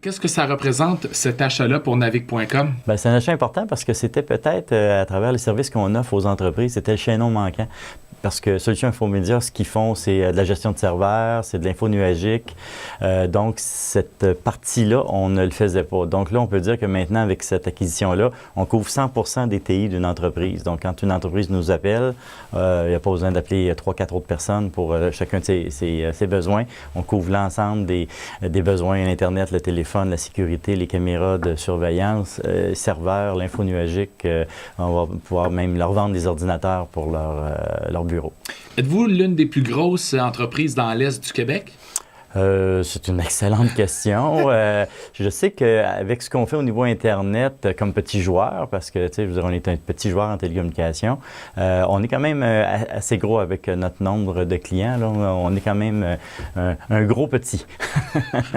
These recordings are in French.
Qu'est-ce que ça représente, cet achat-là, pour Navigue.com? Bien, c'est un achat important parce que c'était peut-être, à travers les services qu'on offre aux entreprises, c'était le chaînon manquant. Parce que Solutions Infomédia, ce qu'ils font, c'est de la gestion de serveurs, c'est de l'info nuagique. Donc, cette partie-là, on ne le faisait pas. Donc là, on peut dire que maintenant, avec cette acquisition-là, on couvre 100% des TI d'une entreprise. Donc, quand une entreprise nous appelle, il n'y a pas besoin d'appeler 3-4 autres personnes pour chacun de ses besoins. On couvre l'ensemble des besoins, l'Internet, le téléphone, la sécurité, les caméras de surveillance, serveurs, l'info nuagique. On va pouvoir même leur vendre des ordinateurs pour leur bureau. Êtes-vous l'une des plus grosses entreprises dans l'Est du Québec? C'est une excellente question. Je sais qu'avec ce qu'on fait au niveau Internet comme petit joueur, parce que, tu sais, je veux dire, on est un petit joueur en télécommunication, on est quand même assez gros avec notre nombre de clients. Là. On est quand même un gros petit.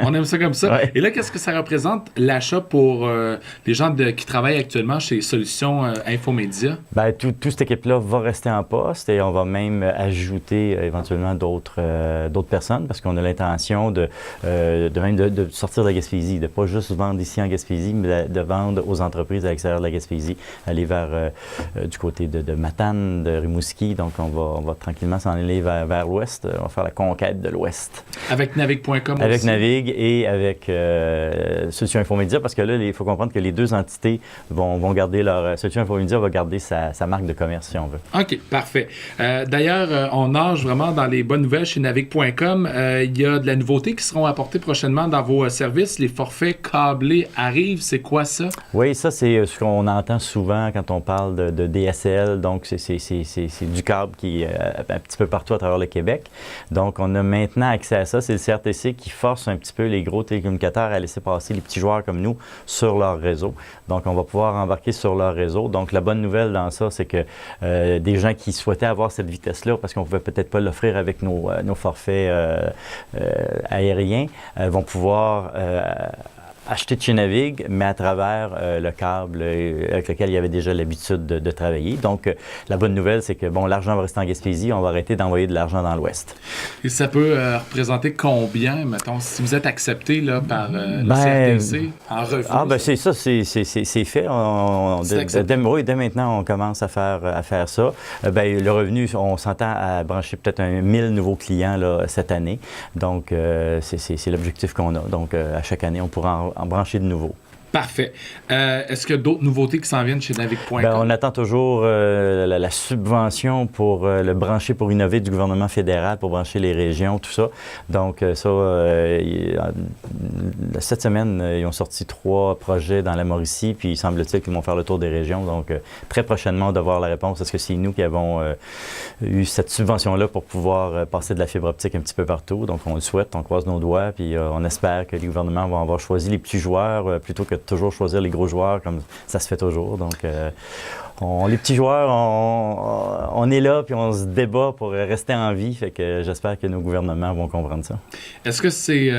On aime ça comme ça. Ouais. Et là, qu'est-ce que ça représente, l'achat pour les gens qui travaillent actuellement chez Solutions Infomédia? Bien, toute cette équipe-là va rester en poste et on va même ajouter éventuellement d'autres personnes parce qu'on a l'intention de sortir de la Gaspésie, de ne pas juste vendre ici en Gaspésie, mais de vendre aux entreprises à l'extérieur de la Gaspésie, aller vers du côté de Matane, de Rimouski. Donc, on va tranquillement s'en aller vers l'ouest. On va faire la conquête de l'ouest. Avec Navigue.com aussi? Avec Navigue et avec Solutions Infomédia, parce que là, il faut comprendre que les deux entités vont garder leur... Solutions Infomédia va garder sa marque de commerce, si on veut. OK, parfait. D'ailleurs, on nage vraiment dans les bonnes nouvelles chez Navigue.com. Il y a de la nouveauté qui seront apportées prochainement dans vos services. Les forfaits câblés arrivent. C'est quoi ça? Oui, ça, c'est ce qu'on entend souvent quand on parle de DSL. Donc, c'est du câble qui est un petit peu partout à travers le Québec. Donc, on a maintenant accès à ça. C'est le CRTC qui force un petit peu les gros télécommunicateurs à laisser passer les petits joueurs comme nous sur leur réseau. Donc, on va pouvoir embarquer sur leur réseau. Donc, la bonne nouvelle dans ça, c'est que des gens qui souhaitaient avoir cette vitesse-là, parce qu'on ne pouvait peut-être pas l'offrir avec nos forfaits aériens, vont pouvoir acheter de chez Navigue, mais à travers le câble avec lequel il y avait déjà l'habitude de travailler. Donc, la bonne nouvelle, c'est que, bon, l'argent va rester en Gaspésie, on va arrêter d'envoyer de l'argent dans l'Ouest. Et ça peut représenter combien, mettons, si vous êtes accepté là, par le CRTC en refus? Ah, ben c'est ça, c'est fait. Dès maintenant, on commence à faire ça. Ben, le revenu, on s'entend à brancher peut-être 1000 nouveaux clients là, cette année. Donc, c'est l'objectif qu'on a. Donc, à chaque année, on pourra en brancher de nouveaux. Parfait. Est-ce qu'il y a d'autres nouveautés qui s'en viennent chez Navigue.com? Bien, on attend toujours la subvention pour le brancher pour innover du gouvernement fédéral, pour brancher les régions, tout ça. Donc, cette semaine, ils ont sorti 3 projets dans la Mauricie, puis il semble-t-il qu'ils vont faire le tour des régions. Donc, très prochainement, on va avoir la réponse. Est-ce que c'est nous qui avons eu cette subvention-là pour pouvoir passer de la fibre optique un petit peu partout? Donc, on le souhaite, on croise nos doigts, puis on espère que les gouvernements vont avoir choisi les petits joueurs plutôt que de toujours choisir les gros joueurs comme ça se fait toujours. Donc, les petits joueurs, on est là puis on se débat pour rester en vie. Fait que j'espère que nos gouvernements vont comprendre ça. Est-ce que c'est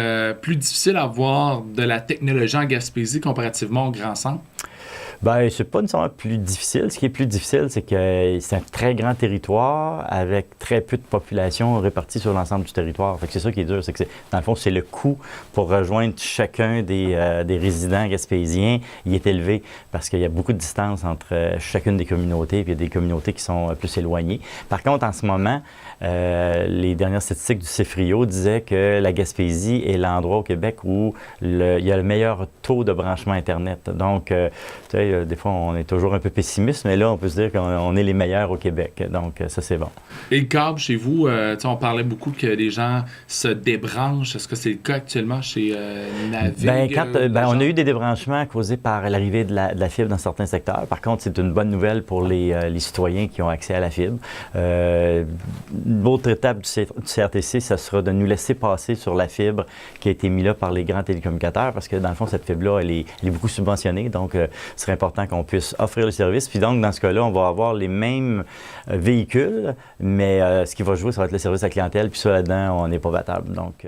plus difficile à avoir de la technologie en Gaspésie comparativement au Grand Centre? Bien, c'est pas nécessairement plus difficile. Ce qui est plus difficile, c'est que c'est un très grand territoire avec très peu de population répartie sur l'ensemble du territoire. Fait que c'est ça qui est dur. C'est que dans le fond, c'est le coût pour rejoindre chacun des résidents gaspésiens. Il est élevé parce qu'il y a beaucoup de distance entre chacune des communautés, puis il y a des communautés qui sont plus éloignées. Par contre, en ce moment, les dernières statistiques du CIFRIO disaient que la Gaspésie est l'endroit au Québec où il y a le meilleur taux de branchement Internet. Donc, tu sais, des fois, on est toujours un peu pessimiste, mais là, on peut se dire qu'on est les meilleurs au Québec. Donc, ça, c'est bon. Et le câble, chez vous, on parlait beaucoup que les gens se débranchent. Est-ce que c'est le cas actuellement chez Navigue? On a eu des débranchements causés par l'arrivée de la fibre dans certains secteurs. Par contre, c'est une bonne nouvelle pour les citoyens qui ont accès à la fibre. L'autre étape du CRTC, ça sera de nous laisser passer sur la fibre qui a été mise là par les grands télécommunicateurs, parce que dans le fond, cette fibre-là, elle est beaucoup subventionnée. Donc, ce serait important qu'on puisse offrir le service. Puis donc, dans ce cas-là, on va avoir les mêmes véhicules, mais ce qui va jouer, ça va être le service à clientèle. Puis ça, là-dedans, on n'est pas battable. Donc,